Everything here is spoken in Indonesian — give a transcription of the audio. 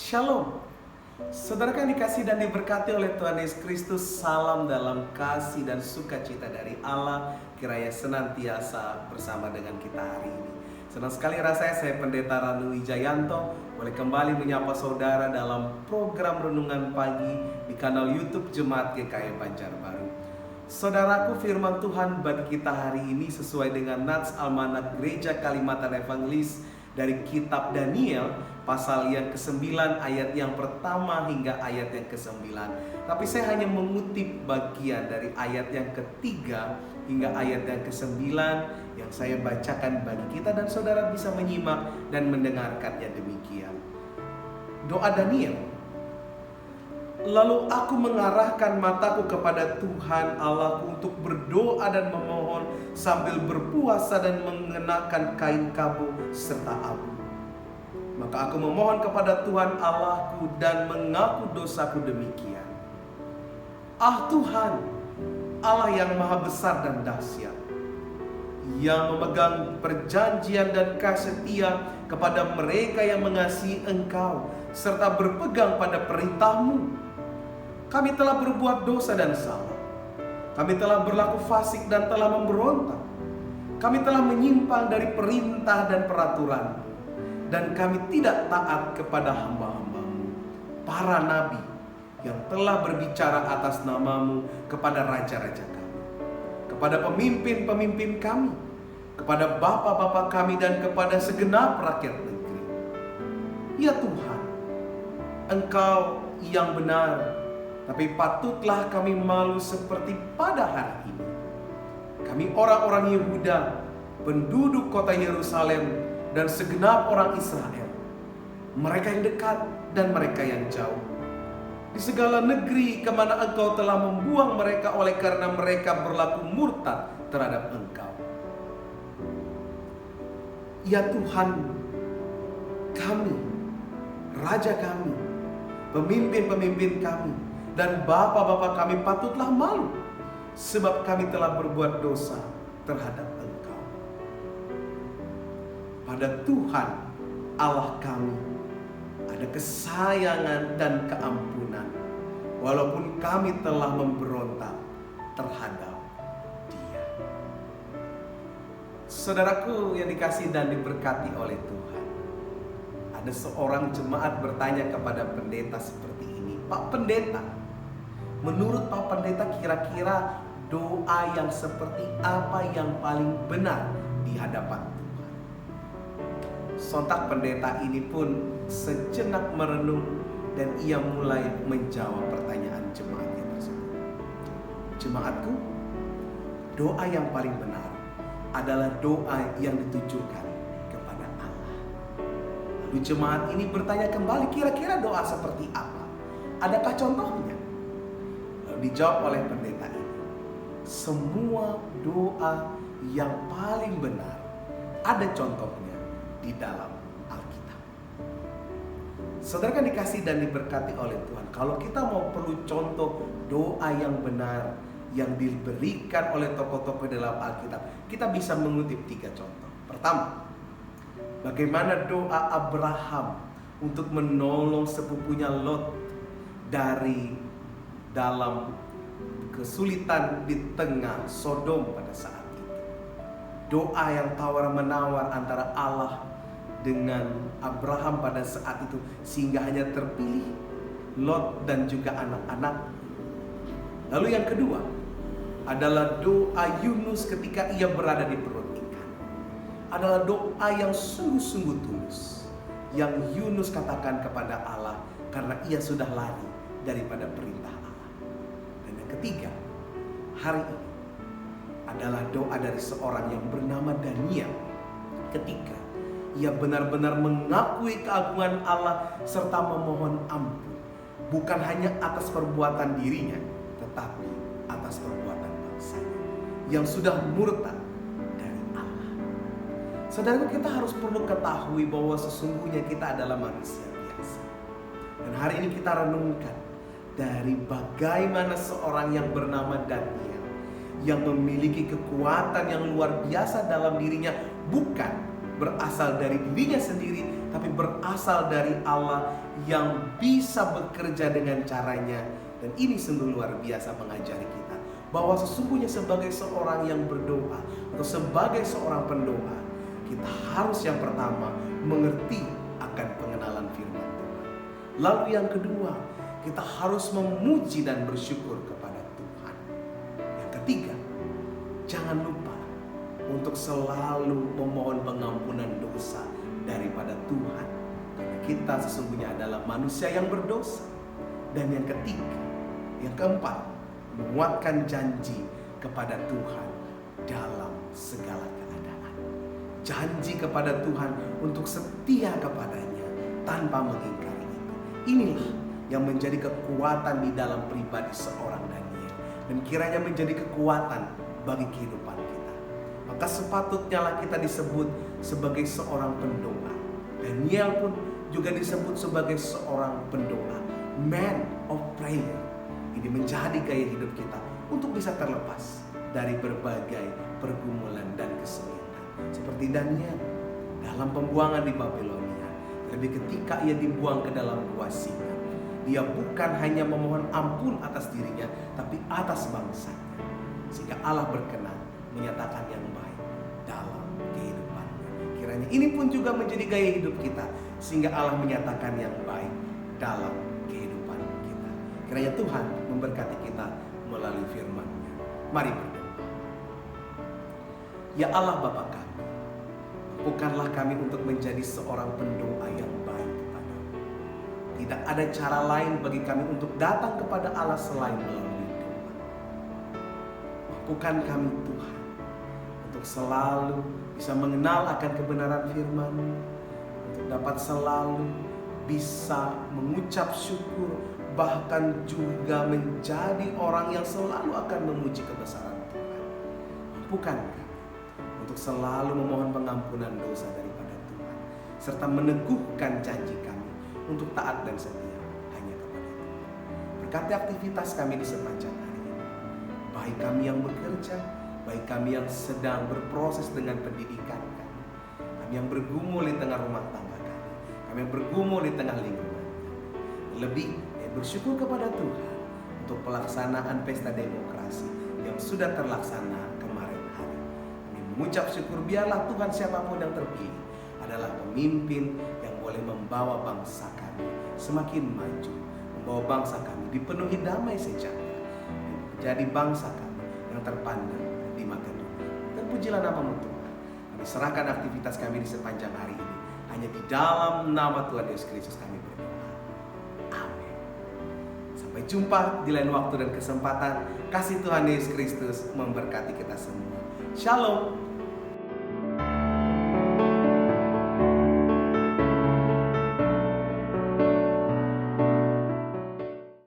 Shalom. Saudara yang dikasih dan diberkati oleh Tuhan Yesus Kristus, salam dalam kasih dan sukacita dari Allah, kiranya senantiasa bersama dengan kita hari ini. Senang sekali rasanya saya Pendeta Ranu Wijayanto boleh kembali menyapa saudara dalam program Renungan Pagi di kanal YouTube Jemaat GKI Banjarbaru. Saudaraku, firman Tuhan bagi kita hari ini sesuai dengan Nats Almanak Gereja Kalimantan Evangelis dari kitab Daniel pasal yang ke-9 ayat yang pertama hingga ayat yang ke-9. Tapi saya hanya mengutip bagian dari ayat yang ketiga hingga ayat yang ke-9 yang saya bacakan bagi kita dan saudara bisa menyimak dan mendengarkannya demikian. Doa Daniel. Lalu aku mengarahkan mataku kepada Tuhan Allahku untuk berdoa dan memohon sambil berpuasa dan mengenakan kain kabung serta abu. Maka aku memohon kepada Tuhan Allahku dan mengaku dosaku demikian. Ah Tuhan, Allah yang maha besar dan dahsyat, yang memegang perjanjian dan kasih setia kepada mereka yang mengasihi Engkau serta berpegang pada perintah-Mu. Kami telah berbuat dosa dan salah. Kami telah berlaku fasik dan telah memberontak. Kami telah menyimpang dari perintah dan peraturan. Dan kami tidak taat kepada hamba-hamba-Mu, para nabi yang telah berbicara atas nama-Mu kepada raja-raja kami, kepada pemimpin-pemimpin kami, kepada bapa-bapa kami dan kepada segenap rakyat negeri. Ya Tuhan, Engkau yang benar, tapi patutlah kami malu seperti pada hari ini. Kami orang-orang Yehuda, penduduk kota Yerusalem, dan segenap orang Israel, mereka yang dekat dan mereka yang jauh, di segala negeri kemana Engkau telah membuang mereka oleh karena mereka berlaku murtad terhadap Engkau. Ya Tuhan, kami, Raja kami, pemimpin-pemimpin kami, dan bapa-bapa kami patutlah malu, sebab kami telah berbuat dosa terhadap Engkau. Pada Tuhan Allah kami ada kesayangan dan keampunan, walaupun kami telah memberontak terhadap Dia. Saudaraku yang dikasihi dan diberkati oleh Tuhan, ada seorang jemaat bertanya kepada pendeta seperti ini, Pak Pendeta, menurut Pak Pendeta kira-kira doa yang seperti apa yang paling benar di hadapan Tuhan? Sontak pendeta ini pun sejenak merenung dan ia mulai menjawab pertanyaan jemaatnya tersebut. Jemaatku, doa yang paling benar adalah doa yang ditujukan kepada Allah. Lalu jemaat ini bertanya kembali, kira-kira doa seperti apa? Adakah contohnya? Lalu dijawab oleh pendeta ini, semua doa yang paling benar ada contohnya di dalam Alkitab. Saudara kan dikasih dan diberkati oleh Tuhan, kalau kita mau perlu contoh doa yang benar yang diberikan oleh tokoh-tokoh dalam Alkitab, kita bisa mengutip 3 contoh. Pertama, bagaimana doa Abraham untuk menolong sepupunya Lot dari dalam kesulitan di tengah Sodom pada saat itu. Doa yang tawar-menawar antara Allah dengan Abraham pada saat itu, sehingga hanya terpilih Lot dan juga anak-anak. Lalu yang kedua adalah doa Yunus ketika ia berada di perut ikan. Adalah doa yang sungguh-sungguh tulus, yang Yunus katakan kepada Allah karena ia sudah lari daripada perintah Allah. Dan yang ketiga, hari ini adalah doa dari seorang yang bernama Daniel ketika ia benar-benar mengakui keagungan Allah serta memohon ampun, bukan hanya atas perbuatan dirinya, tetapi atas perbuatan bangsanya yang sudah murtad dari Allah. Saudara, kita harus perlu ketahui bahwa sesungguhnya kita adalah manusia biasa. Dan hari ini kita renungkan dari bagaimana seorang yang bernama Daniel yang memiliki kekuatan yang luar biasa dalam dirinya, bukan berasal dari dirinya sendiri, tapi berasal dari Allah yang bisa bekerja dengan caranya. Dan ini sungguh luar biasa mengajari kita bahwa sesungguhnya sebagai seorang yang berdoa atau sebagai seorang pendoa, kita harus yang pertama mengerti akan pengenalan firman Tuhan. Lalu yang kedua, kita harus memuji dan bersyukur kepada Tuhan. Yang ketiga, jangan lupa untuk selalu memohon pengampunan dosa daripada Tuhan, karena kita sesungguhnya adalah manusia yang berdosa. Dan yang ketiga, yang keempat, menguatkan janji kepada Tuhan dalam segala keadaan. Janji kepada Tuhan untuk setia kepadanya tanpa mengingkari itu. Inilah yang menjadi kekuatan di dalam pribadi seorang Daniel, dan kiranya menjadi kekuatan bagi kehidupan kita. Maka sepatutnya lah kita disebut sebagai seorang pendoa. Daniel pun juga disebut sebagai seorang pendoa, man of prayer. Ini menjadi gaya hidup kita untuk bisa terlepas dari berbagai pergumulan dan kesulitan. Seperti Daniel dalam pembuangan di Babilonia, terlebih ketika ia dibuang ke dalam gua singa, dia bukan hanya memohon ampun atas dirinya, tapi atas bangsanya, sehingga Allah berkenan menyatakan yang baik dalam kehidupannya. Kiranya ini pun juga menjadi gaya hidup kita, sehingga Allah menyatakan yang baik dalam kehidupan kita. Kiranya Tuhan memberkati kita melalui firman-Nya. Mari berdoa. Ya Allah Bapa kami, mampukanlah kami untuk menjadi seorang pendoa yang baik kepadamu. Tidak ada cara lain bagi kami untuk datang kepada Allah selain melalui doa. Mampukan kami Tuhan untuk selalu bisa mengenal akan kebenaran firman-Mu, untuk dapat selalu bisa mengucap syukur, bahkan juga menjadi orang yang selalu akan memuji kebesaran Tuhan. Mampukan kami untuk selalu memohon pengampunan dosa daripada Tuhan, serta meneguhkan janji kami untuk taat dan setia hanya kepada Tuhan. Berkati aktivitas kami di sepanjang hari ini, baik kami yang bekerja, baik kami yang sedang berproses dengan pendidikan kami yang bergumul di tengah rumah tangga kami yang bergumul di tengah lingkungan kami. Lebih bersyukur kepada Tuhan untuk pelaksanaan pesta demokrasi yang sudah terlaksana kemarin hari. Kami mengucap syukur, biarlah Tuhan siapapun yang terpilih adalah pemimpin yang boleh membawa bangsa kami semakin maju, membawa bangsa kami dipenuhi damai sejahtera, menjadi bangsa kami yang terpandang di mata dunia. Terpujilah nama-Mu Tuhan. Kami serahkan aktivitas kami di sepanjang hari ini hanya di dalam nama Tuhan Yesus Kristus kami berdoa. Amin. Sampai jumpa di lain waktu dan kesempatan. Kasih Tuhan Yesus Kristus memberkati kita semua. Shalom.